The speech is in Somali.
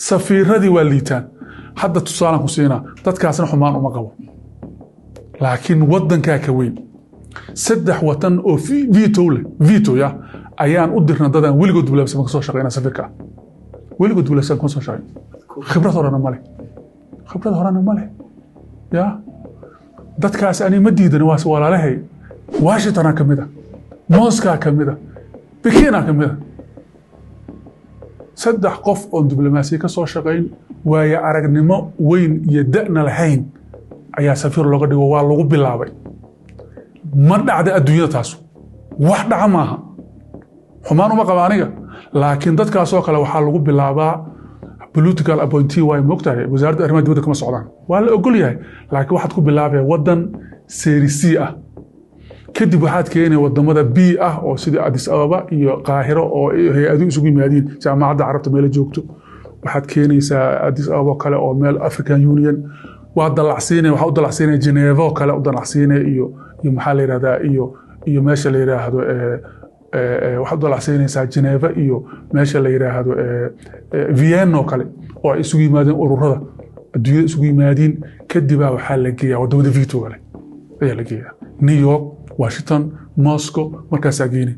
safiiradii waa liitaan hadda tusaalan ku siina dadkaasna xumaan uma qabo laakiin wadanka ka weyn saddex watan oo veto ya ayaan u dirna dadaan weligood diblaabsan ka soo shaqeynaa safirka weligood diblaabsan ka soo shaqeyn khibrad horana male ya dadkaas ani ma diidan waas walaalahay Washington kamida Moscow kamida Pekin kamida saddex qof oo diblomaasi ka soo shaqeyn waaya aragnimo weyn iyo da'na lahayn ayaa safir looga dhigo waa lagu bilaabay ma dhacda adduunyada taas wax dhaca maaha xumaan uma qaba aniga laakiin dadkaas oo kale waxaa lagu bilaabaa political appointee way moogtahay wasaaradda arrimaha dibadda kama socdaan waa la ogol yahay laakiin waxaad ku bilaabay wadan seerisi ah kadib waxaad keenay wadamada B ah oo sida Addis Ababa iyo Qaahiro oo hay'adu isugu yimaadeen jaamacadda Carabta meel joogto waxaad keenaysaa Addis Ababa kale oo meel African Union waa dalacsiinay waxa u dalacsiinay Geneva kale u dalacsiinay iyo maxaa la yiraahdaa iyo meesha la yiraahdo waxa u dalacsiinaysaa Geneva iyo meesha la yiraahdo Vienna kale oo isugu yimaadeen ururada adduunyada isugu yimaadeen kadib waxa la geeyaa wadamada veto kale ayaa la geeyaa New York Washington Moscow markaas ageeni